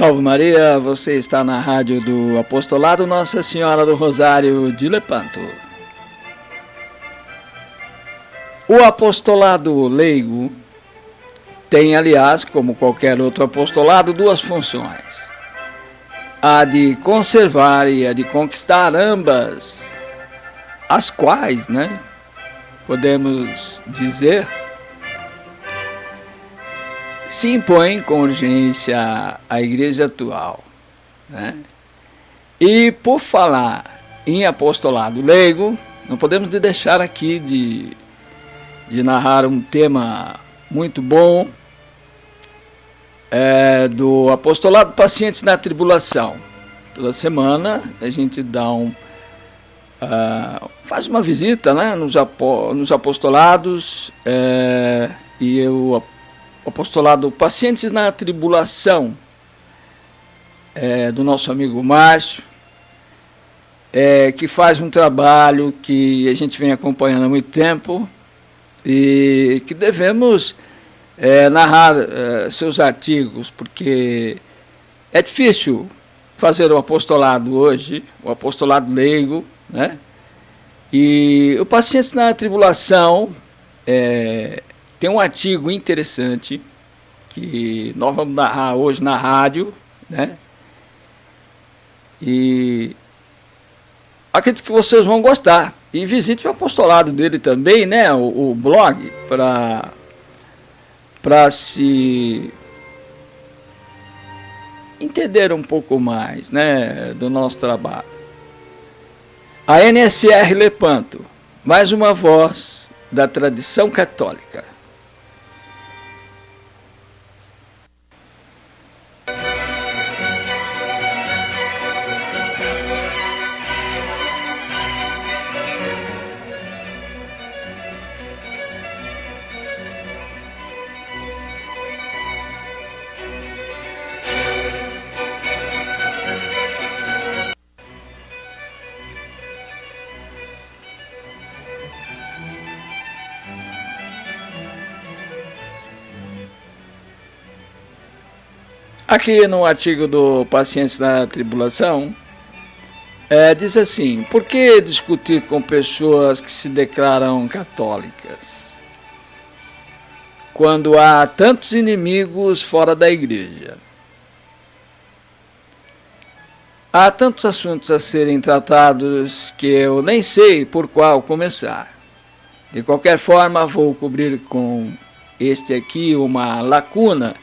Salve Maria, você está na rádio do Apostolado Nossa Senhora do Rosário de Lepanto. O apostolado leigo tem, aliás, como qualquer outro apostolado, duas funções. A de conservar e a de conquistar ambas, as quais, podemos dizer, se impõem com urgência à igreja atual. E por falar em apostolado leigo, não podemos deixar aqui de narrar um tema muito bom do apostolado Pacientes na Tribulação. Toda semana a gente dá faz uma visita nos apostolados e o apostolado Pacientes na Tribulação do nosso amigo Márcio, que faz um trabalho que a gente vem acompanhando há muito tempo e que devemos narrar seus artigos, porque é difícil fazer o apostolado hoje, o apostolado leigo, E o Pacientes na Tribulação tem um artigo interessante que nós vamos narrar hoje na rádio, E acredito que vocês vão gostar. E visite o apostolado dele também, o blog, para se entender um pouco mais, do nosso trabalho. A NSR Lepanto, mais uma voz da tradição católica. Aqui no artigo do Pacientes na Tribulação, diz assim: por que discutir com pessoas que se declaram católicas, quando há tantos inimigos fora da igreja? Há tantos assuntos a serem tratados que eu nem sei por qual começar. De qualquer forma, vou cobrir com este aqui uma lacuna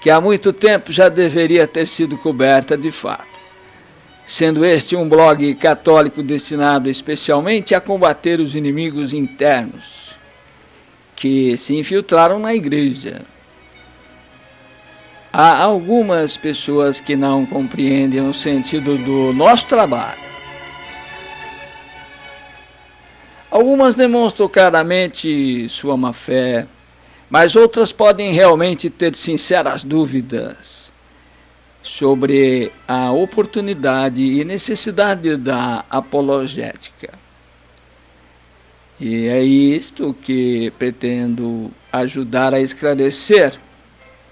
que há muito tempo já deveria ter sido coberta de fato, sendo este um blog católico destinado especialmente a combater os inimigos internos que se infiltraram na igreja. Há algumas pessoas que não compreendem o sentido do nosso trabalho. Algumas demonstram claramente sua má-fé, mas outras podem realmente ter sinceras dúvidas sobre a oportunidade e necessidade da apologética. E é isto que pretendo ajudar a esclarecer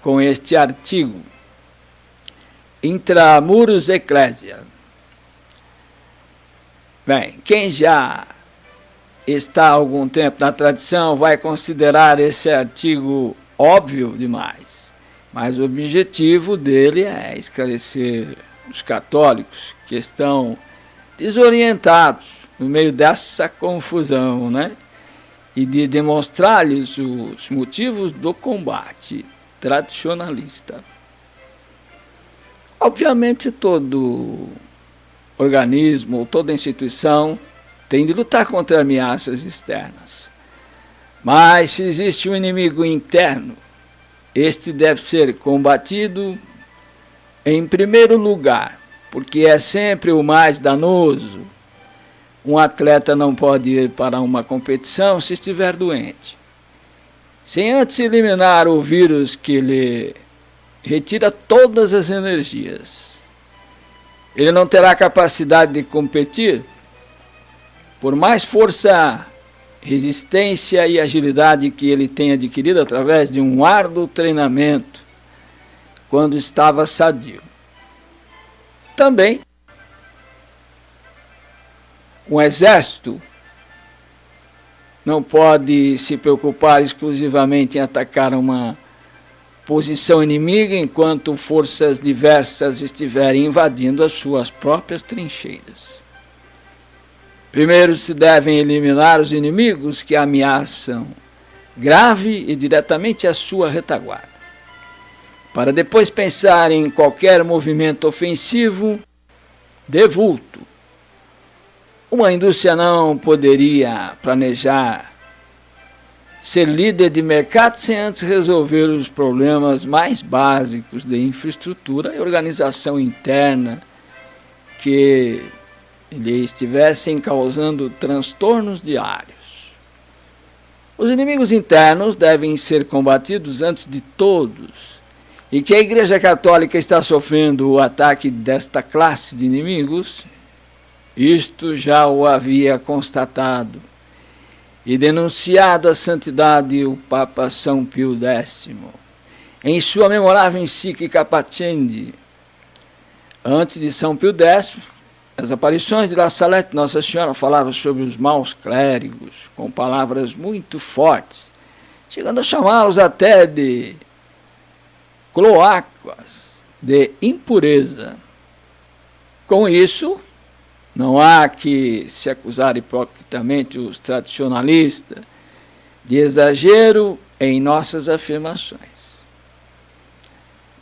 com este artigo, Intramuros Ecclesia. Bem, quem já está há algum tempo na tradição vai considerar esse artigo óbvio demais, mas o objetivo dele é esclarecer os católicos que estão desorientados no meio dessa confusão, e de demonstrar-lhes os motivos do combate tradicionalista. Obviamente todo organismo, toda instituição tem de lutar contra ameaças externas. Mas se existe um inimigo interno, este deve ser combatido em primeiro lugar, porque é sempre o mais danoso. Um atleta não pode ir para uma competição se estiver doente, sem antes eliminar o vírus que lhe retira todas as energias. Ele não terá capacidade de competir, por mais força, resistência e agilidade que ele tenha adquirido através de um árduo treinamento quando estava sadio. também um exército não pode se preocupar exclusivamente em atacar uma posição inimiga enquanto forças diversas estiverem invadindo as suas próprias trincheiras. Primeiro se devem eliminar os inimigos que ameaçam grave e diretamente a sua retaguarda, para depois pensar em qualquer movimento ofensivo de vulto. Uma indústria não poderia planejar ser líder de mercado sem antes resolver os problemas mais básicos de infraestrutura e organização interna que lhe estivessem causando transtornos diários. Os inimigos internos devem ser combatidos antes de todos, e que a Igreja Católica está sofrendo o ataque desta classe de inimigos, isto já o havia constatado e denunciado a santidade o Papa São Pio X, em sua memorável encíclica Paciendi. Antes de São Pio X, as aparições de La Salette Nossa Senhora falavam sobre os maus clérigos, com palavras muito fortes, chegando a chamá-los até de cloacas, de impureza. Com isso, não há que se acusar hipocritamente os tradicionalistas de exagero em nossas afirmações,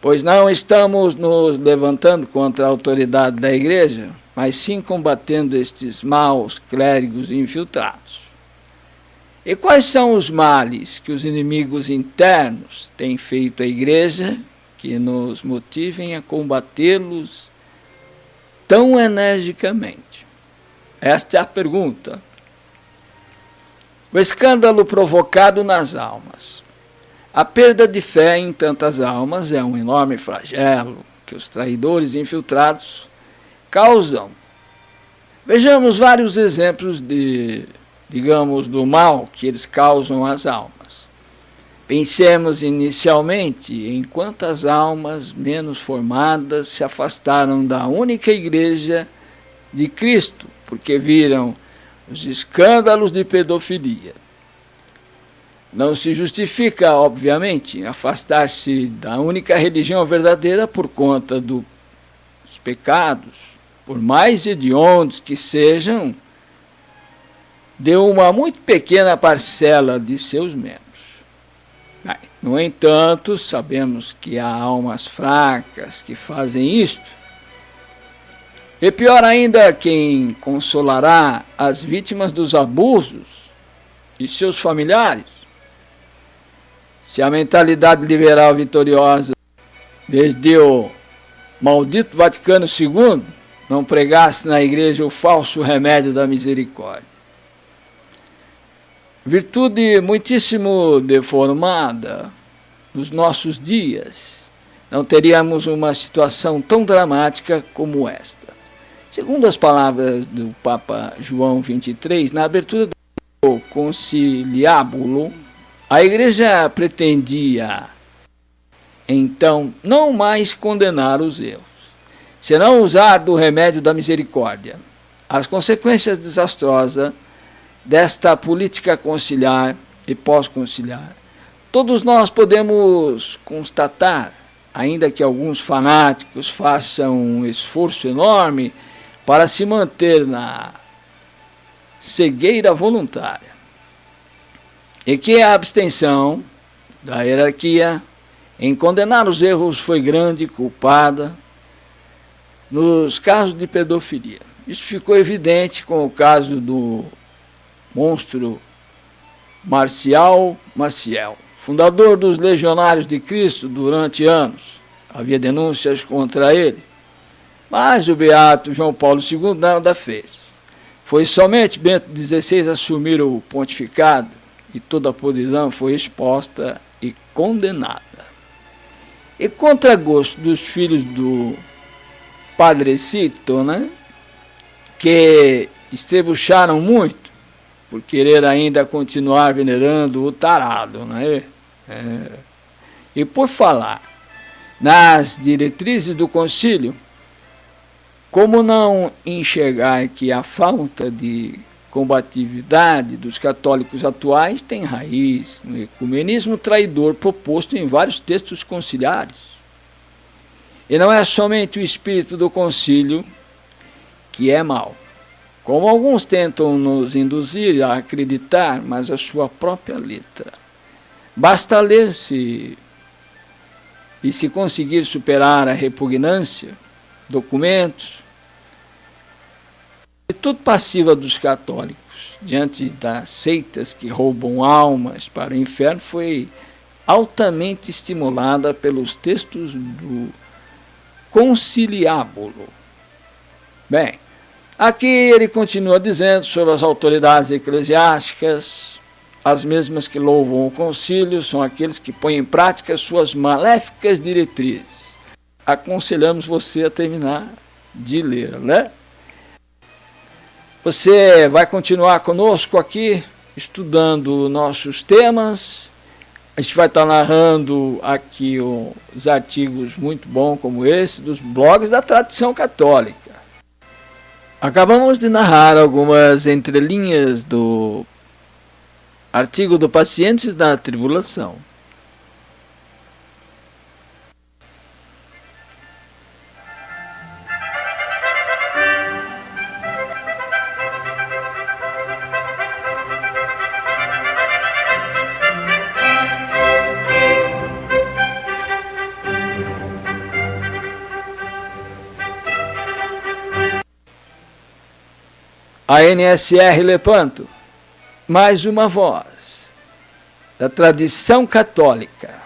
pois não estamos nos levantando contra a autoridade da Igreja, mas sim combatendo estes maus clérigos infiltrados. E quais são os males que os inimigos internos têm feito à Igreja que nos motivem a combatê-los tão energicamente? Esta é a pergunta. O escândalo provocado nas almas. A perda de fé em tantas almas é um enorme flagelo que os traidores infiltrados causam. Vejamos vários exemplos do mal que eles causam às almas. Pensemos inicialmente em quantas almas menos formadas se afastaram da única Igreja de Cristo, porque viram os escândalos de pedofilia. Não se justifica, obviamente, afastar-se da única religião verdadeira por conta dos pecados, por mais hediondos que sejam, de uma muito pequena parcela de seus membros. No entanto, sabemos que há almas fracas que fazem isto. E pior ainda, quem consolará as vítimas dos abusos e seus familiares? Se a mentalidade liberal vitoriosa, desde o maldito Vaticano II, não pregasse na Igreja o falso remédio da misericórdia. Virtude muitíssimo deformada nos nossos dias, não teríamos uma situação tão dramática como esta. Segundo as palavras do Papa João XXIII, na abertura do conciliábulo, a Igreja pretendia, então, não mais condenar os erros, senão usar do remédio da misericórdia. As consequências desastrosas desta política conciliar e pós-conciliar, todos nós podemos constatar, ainda que alguns fanáticos façam um esforço enorme para se manter na cegueira voluntária, e que a abstenção da hierarquia em condenar os erros foi grande e culpada nos casos de pedofilia. Isso ficou evidente com o caso do monstro Marcial Maciel, fundador dos Legionários de Cristo durante anos. Havia denúncias contra ele, mas o beato João Paulo II nada fez. Foi somente Bento XVI assumir o pontificado e toda a podridão foi exposta e condenada. E contra gosto dos filhos do Padrecito, que estrebucharam muito por querer ainda continuar venerando o tarado, E por falar nas diretrizes do concílio, Como não enxergar que a falta de combatividade dos católicos atuais tem raiz no ecumenismo traidor proposto em vários textos conciliares? E não é somente o espírito do concílio que é mau, como alguns tentam nos induzir a acreditar, mas a sua própria letra. Basta ler-se e se conseguir superar a repugnância, documentos, atitude passiva dos católicos diante das seitas que roubam almas para o inferno foi altamente estimulada pelos textos do Conciliábulo. Bem, aqui ele continua dizendo sobre as autoridades eclesiásticas, as mesmas que louvam o concílio são aqueles que põem em prática suas maléficas diretrizes. Aconselhamos você a terminar de ler, né? Você vai continuar conosco aqui, estudando nossos temas. A gente vai estar narrando aqui os artigos muito bons como esse, dos blogs da tradição católica. Acabamos de narrar algumas entrelinhas do artigo do Pacientes da Tribulação. A NSR Lepanto, mais uma voz da tradição católica.